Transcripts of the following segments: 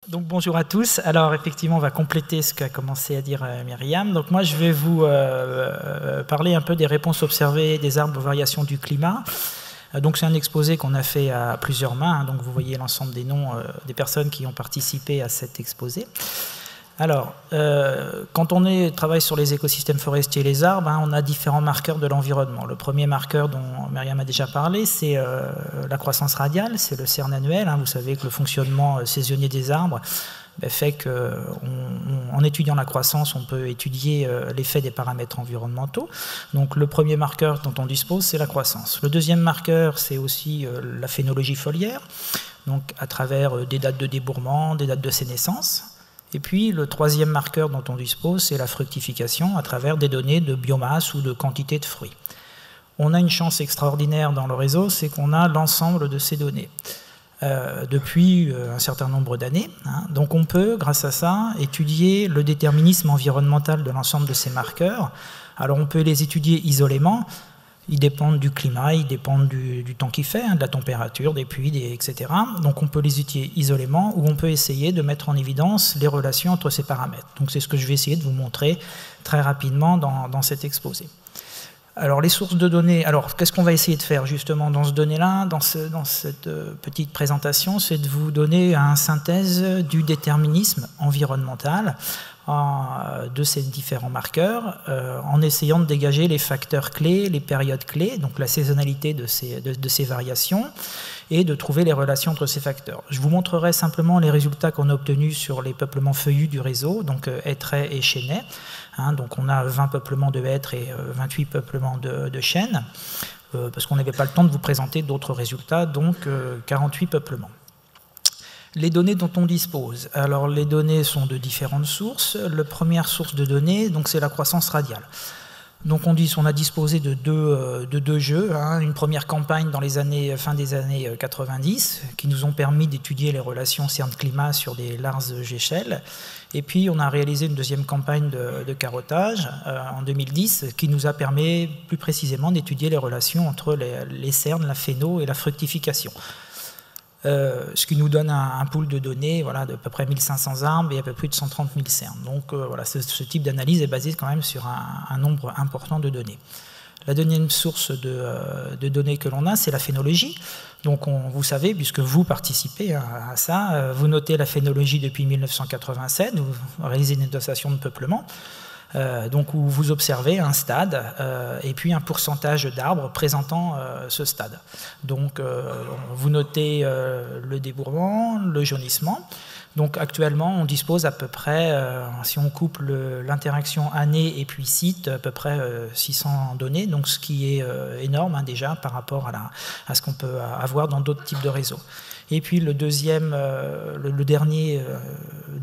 Donc bonjour à tous. Alors effectivement, on va compléter ce qu'a commencé à dire Myriam. Donc moi, je vais vous parler un peu des réponses observées des arbres aux variations du climat. Donc c'est un exposé qu'on a fait à plusieurs mains. Donc vous voyez l'ensemble des noms des personnes qui ont participé à cet exposé. Alors, quand on travaille sur les écosystèmes forestiers et les arbres, on a différents marqueurs de l'environnement. Le premier marqueur dont Myriam a déjà parlé, c'est la croissance radiale, c'est le CERN annuel. Vous savez que le fonctionnement saisonnier des arbres fait qu'en étudiant la croissance, on peut étudier l'effet des paramètres environnementaux. Donc le premier marqueur dont on dispose, c'est la croissance. Le deuxième marqueur, c'est aussi la phénologie foliaire, donc à travers des dates de débourrement, des dates de sénescence. Et puis le troisième marqueur dont on dispose, c'est la fructification à travers des données de biomasse ou de quantité de fruits. On a une chance extraordinaire dans le réseau, c'est qu'on a l'ensemble de ces données depuis un certain nombre d'années. Donc on peut, grâce à ça, étudier le déterminisme environnemental de l'ensemble de ces marqueurs. Alors on peut les étudier isolément. Ils dépendent du climat, ils dépendent du temps qu'il fait, de la température, des pluies, etc. Donc on peut les étudier isolément ou on peut essayer de mettre en évidence les relations entre ces paramètres. Donc c'est ce que je vais essayer de vous montrer très rapidement dans cet exposé. Alors les sources de données, alors qu'est-ce qu'on va essayer de faire justement dans ce donné-là, dans cette petite présentation, c'est de vous donner une synthèse du déterminisme environnemental de ces différents marqueurs, en essayant de dégager les facteurs clés, les périodes clés, donc la saisonnalité de ces variations, et de trouver les relations entre ces facteurs. Je vous montrerai simplement les résultats qu'on a obtenus sur les peuplements feuillus du réseau, donc hêtraies et chênaies. Donc on a 20 peuplements de hêtres et 28 peuplements de chênes, parce qu'on n'avait pas le temps de vous présenter d'autres résultats, donc 48 peuplements. Les données dont on dispose. Alors les données sont de différentes sources. La première source de données, c'est la croissance radiale. Donc on a disposé de deux jeux, une première campagne dans les fin des années 90 qui nous ont permis d'étudier les relations CERN-climat sur des larges échelles. Et puis on a réalisé une deuxième campagne de carottage en 2010 qui nous a permis plus précisément d'étudier les relations entre les cernes, la phéno et la fructification. Ce qui nous donne un pool de données d'à peu près 1500 arbres et à peu près de 130 000 cernes. Donc ce type d'analyse est basé quand même sur un nombre important de données. La deuxième source de données que l'on a, c'est la phénologie. Donc vous savez, puisque vous participez à ça, vous notez la phénologie depuis 1987, vous réalisez une notation de peuplement. Donc où vous observez un stade et puis un pourcentage d'arbres présentant ce stade. Donc vous notez le débourrement, le jaunissement. Donc actuellement on dispose à peu près, si on couple l'interaction année et puis site, à peu près 600 données, donc ce qui est énorme déjà par rapport à ce qu'on peut avoir dans d'autres types de réseaux. Et puis le dernier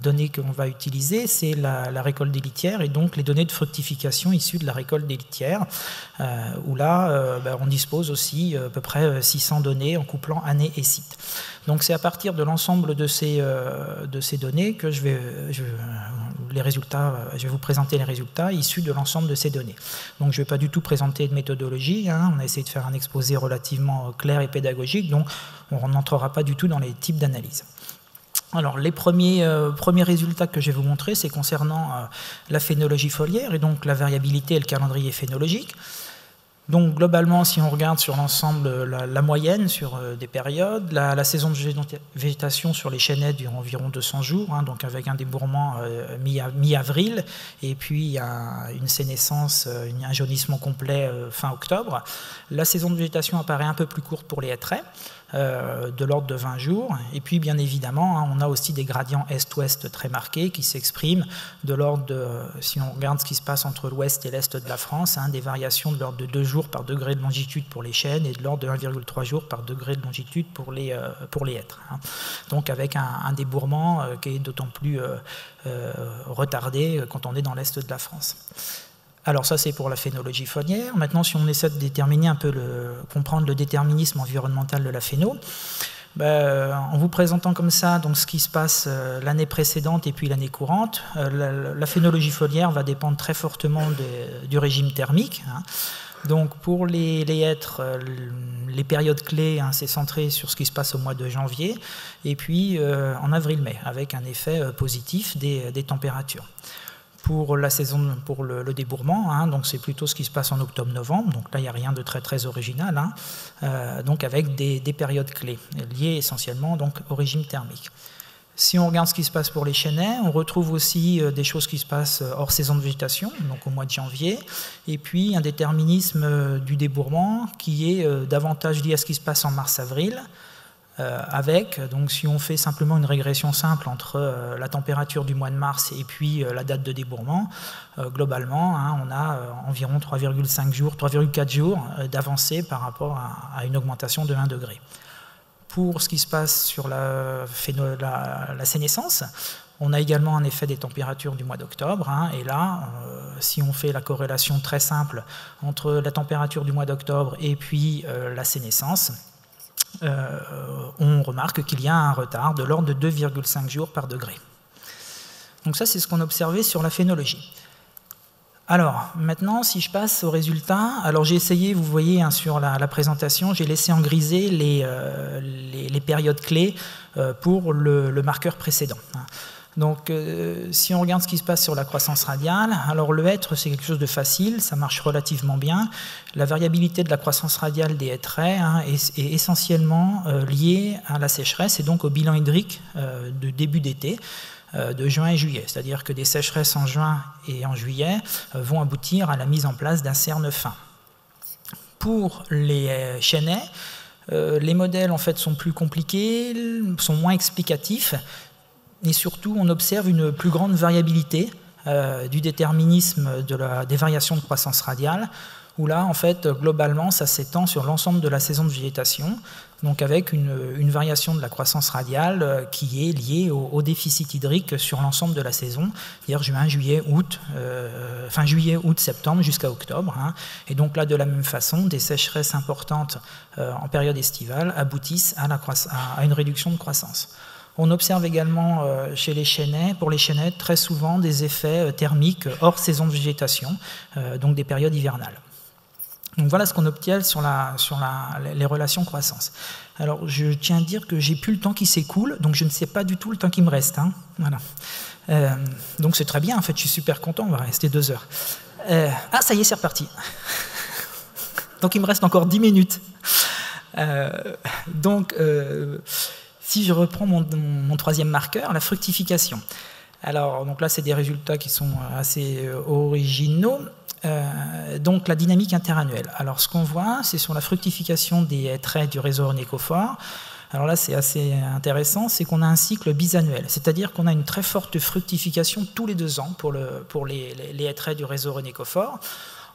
données qu'on va utiliser, c'est la récolte des litières et donc les données de fructification issues de la récolte des litières, où là, on dispose aussi à peu près 600 données en couplant année et site. Donc c'est à partir de l'ensemble de ces données que je vais vous présenter les résultats issus de l'ensemble de ces données. Donc je ne vais pas du tout présenter de méthodologie, on a essayé de faire un exposé relativement clair et pédagogique, donc on n'entrera pas du tout dans les types d'analyse. Alors les premiers résultats que je vais vous montrer, c'est concernant la phénologie foliaire et donc la variabilité et le calendrier phénologique. Donc globalement, si on regarde sur l'ensemble, la moyenne sur des périodes, la saison de végétation sur les chênaies dure environ 200 jours, donc avec un débourrement mi-avril, et puis une sénescence, un jaunissement complet fin octobre. La saison de végétation apparaît un peu plus courte pour les hêtraies, de l'ordre de 20 jours. Et puis, bien évidemment, on a aussi des gradients est-ouest très marqués qui s'expriment de l'ordre de, si on regarde ce qui se passe entre l'ouest et l'est de la France, des variations de l'ordre de 2 jours par degré de longitude pour les chênes et de l'ordre de 1,3 jours par degré de longitude pour les hêtres. Donc, avec un débourrement qui est d'autant plus retardé quand on est dans l'est de la France. Alors ça, c'est pour la phénologie foliaire. Maintenant, si on essaie de déterminer un peu comprendre le déterminisme environnemental de la phéno, en vous présentant comme ça donc, ce qui se passe l'année précédente et puis l'année courante, la phénologie foliaire va dépendre très fortement du régime thermique. Donc pour les hêtres, les périodes clés, hein, c'est centré sur ce qui se passe au mois de janvier, et puis en avril-mai, avec un effet positif des températures. Pour la saison, pour le débourrement, hein, donc c'est plutôt ce qui se passe en octobre-novembre, donc là il n'y a rien de très original, hein, donc avec des périodes clés, liées essentiellement donc, au régime thermique. Si on regarde ce qui se passe pour les chênaies, on retrouve aussi des choses qui se passent hors saison de végétation, donc au mois de janvier, et puis un déterminisme du débourrement qui est davantage lié à ce qui se passe en mars-avril, avec, donc si on fait simplement une régression simple entre la température du mois de mars et puis la date de débourrement, globalement, hein, on a environ 3,5 jours, 3,4 jours d'avancée par rapport à une augmentation de 1 degré. Pour ce qui se passe sur la sénescence, on a également un effet des températures du mois d'octobre, hein, et là, si on fait la corrélation très simple entre la température du mois d'octobre et puis la sénescence, on remarque qu'il y a un retard de l'ordre de 2,5 jours par degré. Donc ça, c'est ce qu'on a observé sur la phénologie. Alors, maintenant, si je passe aux résultats, alors j'ai essayé, vous voyez hein, sur la présentation, j'ai laissé en grisé les périodes clés pour le marqueur précédent. Donc, si on regarde ce qui se passe sur la croissance radiale, alors le hêtre, c'est quelque chose de facile, ça marche relativement bien. La variabilité de la croissance radiale des hêtraies hein, est essentiellement liée à la sécheresse et donc au bilan hydrique de début d'été, de juin et juillet. C'est-à-dire que des sécheresses en juin et en juillet vont aboutir à la mise en place d'un cerne fin. Pour les chênaies, les modèles en fait sont plus compliqués, sont moins explicatifs, et surtout on observe une plus grande variabilité du déterminisme des variations de croissance radiale, où là en fait globalement ça s'étend sur l'ensemble de la saison de végétation, donc avec une variation de la croissance radiale qui est liée au déficit hydrique sur l'ensemble de la saison, c'est-à-dire juin, juillet, août, fin juillet, août, septembre jusqu'à octobre, hein. Et donc là de la même façon, des sécheresses importantes en période estivale aboutissent à une réduction de croissance. On observe également chez les chênaies, pour les chênaies, très souvent des effets thermiques hors saison de végétation, donc des périodes hivernales. Donc voilà ce qu'on obtient sur les relations croissance. Alors je tiens à dire que j'ai plus le temps qui s'écoule, donc je ne sais pas du tout le temps qui me reste. Hein. Voilà. Donc c'est très bien, en fait, je suis super content, on va rester 2 heures. Ah, ça y est, c'est reparti. Donc il me reste encore 10 minutes. Si je reprends mon troisième marqueur, la fructification. Alors donc là, c'est des résultats qui sont assez originaux. Donc la dynamique interannuelle. Alors ce qu'on voit, c'est sur la fructification des traits du réseau ornécophore. Alors là, c'est assez intéressant, c'est qu'on a un cycle bisannuel, c'est-à-dire qu'on a une très forte fructification tous les 2 ans pour les traits du réseau ornécophore.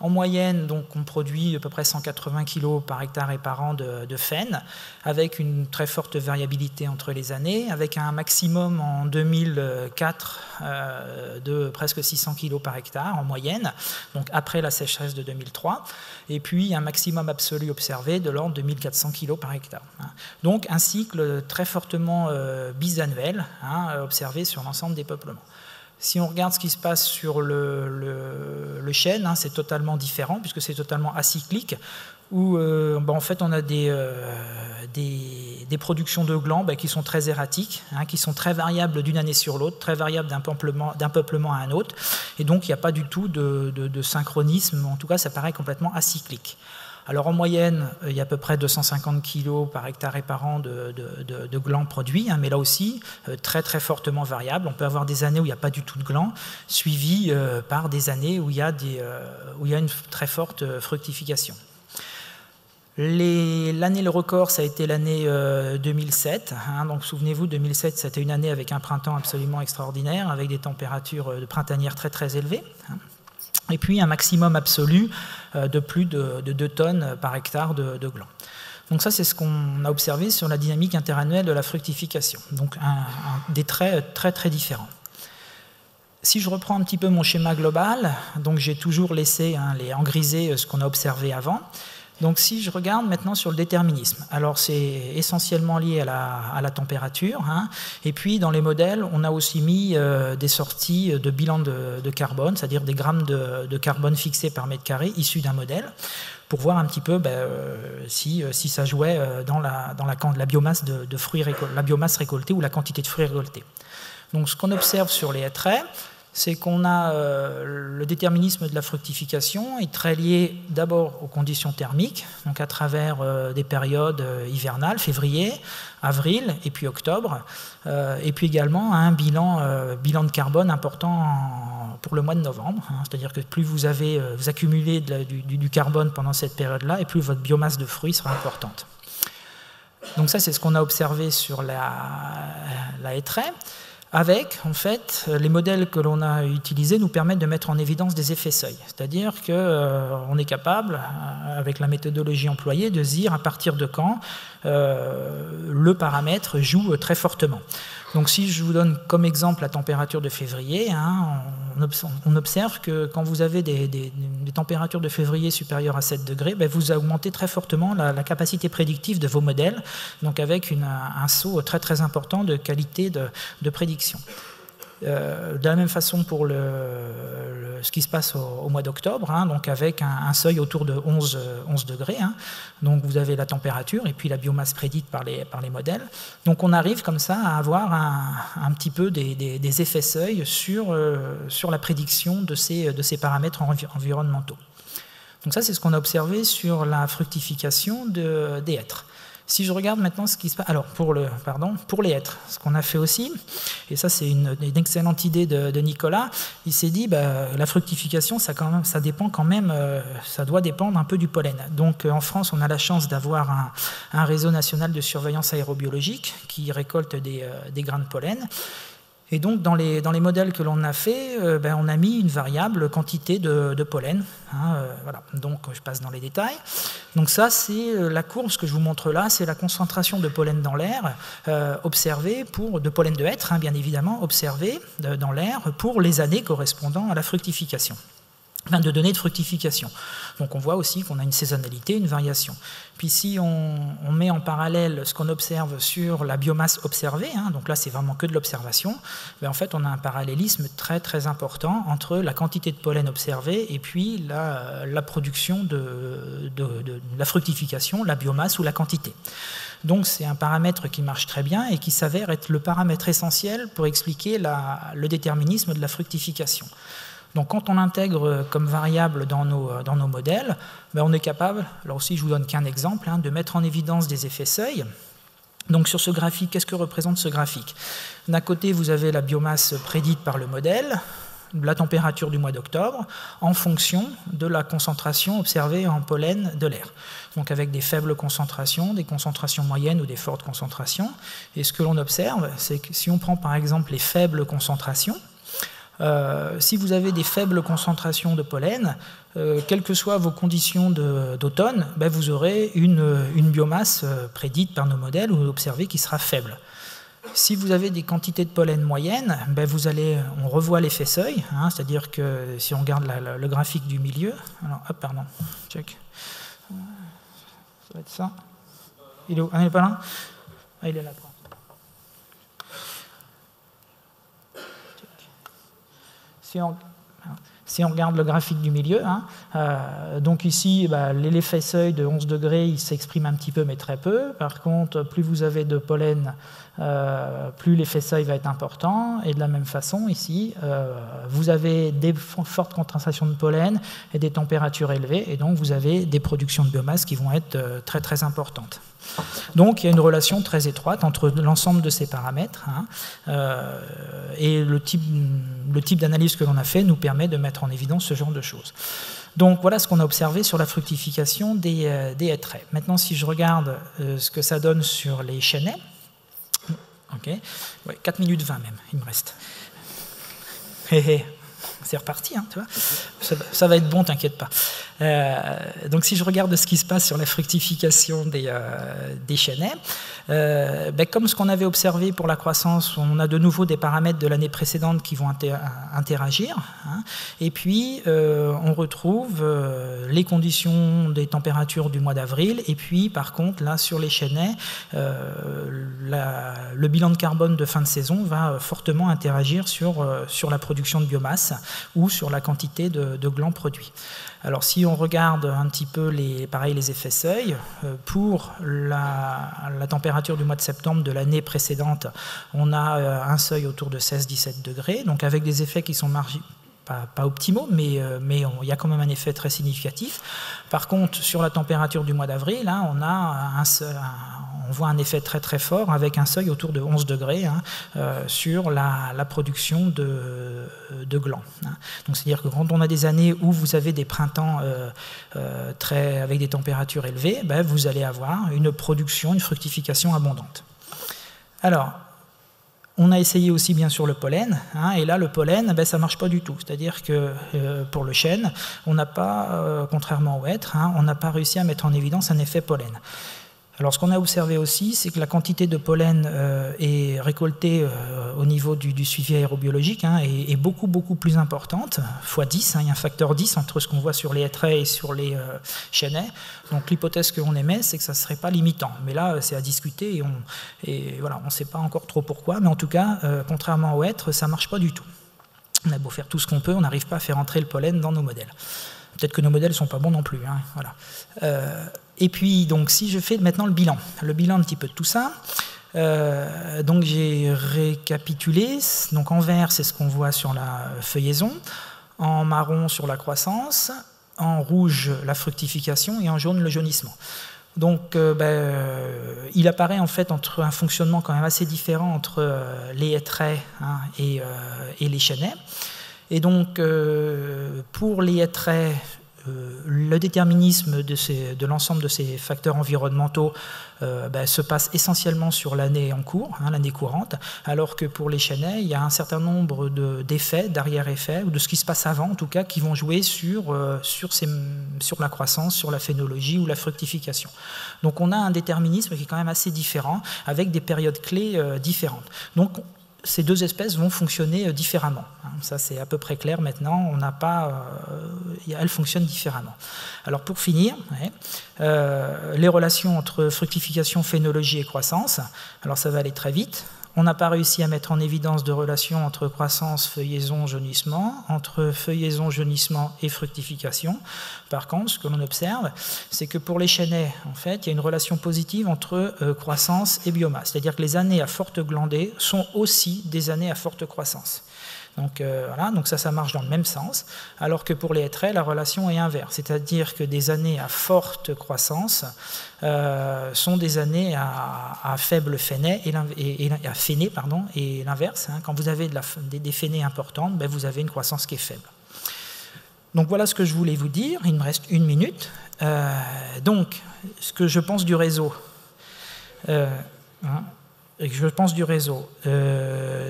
En moyenne, donc, on produit à peu près 180 kg par hectare et par an de faine, avec une très forte variabilité entre les années, avec un maximum en 2004 de presque 600 kg par hectare en moyenne, donc après la sécheresse de 2003, et puis un maximum absolu observé de l'ordre de 1400 kg par hectare. Donc un cycle très fortement bisannuel observé sur l'ensemble des peuplements. Si on regarde ce qui se passe sur le chêne, c'est totalement différent puisque c'est totalement acyclique, où en fait on a des productions de glands qui sont très erratiques, qui sont très variables d'une année sur l'autre, très variables d'un peuplement à un autre, et donc il n'y a pas du tout de synchronisme, en tout cas ça paraît complètement acyclique. Alors en moyenne, il y a à peu près 250 kg par hectare et par an de glands produits, mais là aussi, très très fortement variable. On peut avoir des années où il n'y a pas du tout de glands, suivies par des années où il y a une très forte fructification. L'année le record, ça a été l'année 2007. Donc souvenez-vous, 2007, c'était une année avec un printemps absolument extraordinaire, avec des températures printanières très très élevées. Et puis un maximum absolu de plus de 2 tonnes par hectare de glands. Donc ça, c'est ce qu'on a observé sur la dynamique interannuelle de la fructification. Donc des traits très très différents. Si je reprends un petit peu mon schéma global, donc j'ai toujours laissé en grisé ce qu'on a observé avant. Donc si je regarde maintenant sur le déterminisme, alors c'est essentiellement lié à la température, hein, et puis dans les modèles, on a aussi mis des sorties de bilan de carbone, c'est-à-dire des grammes de carbone fixés par mètre carré issus d'un modèle, pour voir un petit peu si ça jouait dans la biomasse de fruits la biomasse récoltée ou la quantité de fruits récoltés. Donc ce qu'on observe sur les traits, c'est qu'on a le déterminisme de la fructification est très lié d'abord aux conditions thermiques, donc à travers des périodes hivernales, février, avril et puis octobre, et puis également à un bilan de carbone important pour le mois de novembre, hein, c'est-à-dire que plus vous accumulez du carbone pendant cette période-là, et plus votre biomasse de fruits sera importante. Donc ça, c'est ce qu'on a observé sur la hêtraie. Avec, en fait, les modèles que l'on a utilisés nous permettent de mettre en évidence des effets seuil. C'est-à-dire qu'on est capable, avec la méthodologie employée, de se dire à partir de quand le paramètre joue très fortement. Donc si je vous donne comme exemple la température de février, hein, on observe que quand vous avez des températures de février supérieures à 7 degrés, vous augmentez très fortement la capacité prédictive de vos modèles, donc avec un saut très très important de qualité de prédiction. De la même façon pour ce qui se passe au mois d'octobre, hein, donc avec un seuil autour de 11 degrés. Hein, donc vous avez la température et puis la biomasse prédite par les modèles. Donc on arrive comme ça à avoir un petit peu des effets seuil sur la prédiction de ces paramètres environnementaux. Donc ça, c'est ce qu'on a observé sur la fructification des hêtres. Si je regarde maintenant ce qui se passe, alors pour les hêtres, ce qu'on a fait aussi, et ça c'est une excellente idée de Nicolas, il s'est dit la fructification, ça dépend quand même, ça doit dépendre un peu du pollen. Donc en France, on a la chance d'avoir un réseau national de surveillance aérobiologique qui récolte des grains de pollen. Et donc, dans les modèles que l'on a fait, on a mis une variable quantité de pollen. Hein, voilà. Donc, je passe dans les détails. Donc ça, c'est la courbe, ce que je vous montre là, c'est la concentration de pollen dans l'air observée de pollen de hêtre, hein, bien évidemment, observée dans l'air pour les années correspondant à la fructification. Enfin, de données de fructification. Donc on voit aussi qu'on a une saisonnalité, une variation. Puis si on met en parallèle ce qu'on observe sur la biomasse observée, hein, donc là c'est vraiment que de l'observation, en fait on a un parallélisme très très important entre la quantité de pollen observée et puis la production de la fructification, la biomasse ou la quantité. Donc c'est un paramètre qui marche très bien et qui s'avère être le paramètre essentiel pour expliquer le déterminisme de la fructification. Donc quand on intègre comme variable dans nos modèles, on est capable, alors aussi je vous donne qu'un exemple, hein, de mettre en évidence des effets seuil. Donc sur ce graphique, qu'est-ce que représente ce graphique? D'un côté, vous avez la biomasse prédite par le modèle, la température du mois d'octobre, en fonction de la concentration observée en pollen de l'air. Donc avec des faibles concentrations, des concentrations moyennes ou des fortes concentrations. Et ce que l'on observe, c'est que si on prend par exemple les faibles concentrations, si vous avez des faibles concentrations de pollen, quelles que soient vos conditions d'automne, vous aurez une biomasse prédite par nos modèles ou observée qui sera faible. Si vous avez des quantités de pollen moyennes, on revoit l'effet seuil, hein, c'est-à-dire que si on regarde le graphique du milieu, alors, check, ça va être ça. Il est où? Ah, il n'est pas là? Ah, il est là. Si on regarde le graphique du milieu, hein, donc ici, l'effet seuil de 11 degrés, il s'exprime un petit peu, mais très peu. Par contre, plus vous avez de pollen, plus l'effet seuil va être important. Et de la même façon, ici, vous avez des fortes concentrations de pollen et des températures élevées, et donc vous avez des productions de biomasse qui vont être très très importantes. Donc il y a une relation très étroite entre l'ensemble de ces paramètres, hein, et le type d'analyse que l'on a fait nous permet de mettre en évidence ce genre de choses. Donc voilà ce qu'on a observé sur la fructification des hêtraies. Maintenant, si je regarde ce que ça donne sur les chênaies, okay, 4 minutes 20 même, il me reste. C'est reparti, hein, tu vois, ça va être bon, t'inquiète pas. Donc si je regarde ce qui se passe sur la fructification des chênaies, comme ce qu'on avait observé pour la croissance, on a de nouveau des paramètres de l'année précédente qui vont interagir, hein, et puis on retrouve les conditions des températures du mois d'avril, et puis par contre là sur les chênaies, le bilan de carbone de fin de saison va fortement interagir sur la production de biomasse ou sur la quantité de glands produits. Alors si on regarde un petit peu les effets seuil, pour la température du mois de septembre de l'année précédente, on a un seuil autour de 16-17 degrés, donc avec des effets qui sont pas optimaux, mais il y a quand même un effet très significatif. Par contre, sur la température du mois d'avril, hein, on voit un effet très très fort avec un seuil autour de 11 degrés hein, sur la production de glands. Hein. Donc c'est-à-dire que quand on a des années où vous avez des printemps avec des températures élevées, vous allez avoir une fructification abondante. Alors, on a essayé aussi bien sûr le pollen, hein, et là le pollen, ça ne marche pas du tout. C'est-à-dire que pour le chêne, on n'a pas, contrairement au hêtre, hein, on n'a pas réussi à mettre en évidence un effet pollen. Alors ce qu'on a observé aussi, c'est que la quantité de pollen est récoltée au niveau du suivi aérobiologique hein, est beaucoup plus importante, fois 10, hein, il y a un facteur 10 entre ce qu'on voit sur les hêtraies et sur les chênaies. Donc l'hypothèse qu'on émet, c'est que ça ne serait pas limitant. Mais là, c'est à discuter et voilà, on ne sait pas encore trop pourquoi, mais en tout cas, contrairement aux hêtres, ça ne marche pas du tout. On a beau faire tout ce qu'on peut, on n'arrive pas à faire entrer le pollen dans nos modèles. Peut-être que nos modèles ne sont pas bons non plus. Hein, voilà. Et puis, donc, si je fais maintenant le bilan un petit peu de tout ça, donc j'ai récapitulé. Donc en vert, c'est ce qu'on voit sur la feuillaison, en marron sur la croissance, en rouge la fructification et en jaune le jaunissement. Donc il apparaît en fait entre un fonctionnement quand même assez différent entre les hêtraies hein, et les chênaies. Et donc pour les hêtraies, le déterminisme de l'ensemble de ces facteurs environnementaux se passe essentiellement sur l'année en cours, hein, l'année courante, alors que pour les chênaies, il y a un certain nombre d'effets, d'arrière-effets, ou de ce qui se passe avant en tout cas, qui vont jouer sur la croissance, sur la phénologie ou la fructification. Donc on a un déterminisme qui est quand même assez différent, avec des périodes clés différentes. Donc ces deux espèces vont fonctionner différemment. Ça, c'est à peu près clair maintenant. Elles fonctionnent différemment. Alors, pour finir, les relations entre fructification, phénologie et croissance. Alors, ça va aller très vite. On n'a pas réussi à mettre en évidence de relations entre croissance, feuillaison, jaunissement, entre feuillaison, jaunissement et fructification. Par contre, ce que l'on observe, c'est que pour les chênaies, en fait, il y a une relation positive entre croissance et biomasse. C'est-à-dire que les années à forte glandée sont aussi des années à forte croissance. Donc, voilà, donc ça marche dans le même sens, alors que pour les hêtraies, la relation est inverse, c'est-à-dire que des années à forte croissance sont des années à faible phénée et l'inverse. Hein, quand vous avez des phénées importantes, vous avez une croissance qui est faible. Donc voilà ce que je voulais vous dire, il me reste 1 minute. Donc, ce que je pense du réseau,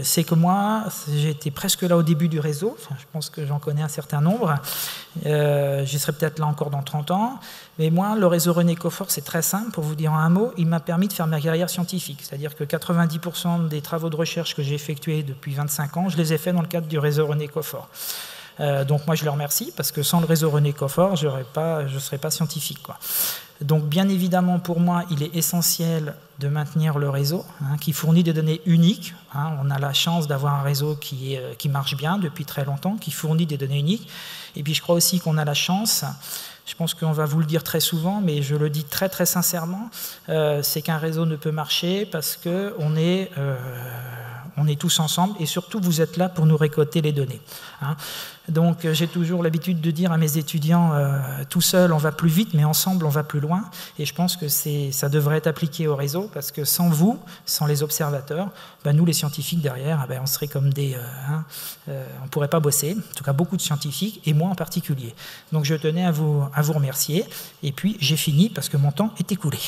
c'est que moi, j'étais presque là au début du réseau, enfin, je pense que j'en connais un certain nombre, j'y serai peut-être là encore dans 30 ans, mais moi, le réseau René Coffort, c'est très simple, pour vous dire en un mot, il m'a permis de faire ma carrière scientifique, c'est-à-dire que 90% des travaux de recherche que j'ai effectués depuis 25 ans, je les ai faits dans le cadre du réseau René Coffort. Donc moi, je le remercie, parce que sans le réseau René Coffort, je ne serais pas scientifique, quoi. Donc bien évidemment, pour moi, il est essentiel de maintenir le réseau, hein, qui fournit des données uniques. Hein. On a la chance d'avoir un réseau qui marche bien depuis très longtemps, qui fournit des données uniques. Et puis je crois aussi qu'on a la chance, je pense qu'on va vous le dire très souvent, mais je le dis très très sincèrement, c'est qu'un réseau ne peut marcher parce qu'on est tous ensemble et surtout vous êtes là pour nous récolter les données. Hein. Donc j'ai toujours l'habitude de dire à mes étudiants, tout seul on va plus vite, mais ensemble on va plus loin. Et je pense que ça devrait être appliqué au réseau, parce que sans vous, sans les observateurs, nous les scientifiques derrière, on serait comme on ne pourrait pas bosser, en tout cas beaucoup de scientifiques, et moi en particulier. Donc je tenais à vous remercier, et puis j'ai fini parce que mon temps est écoulé.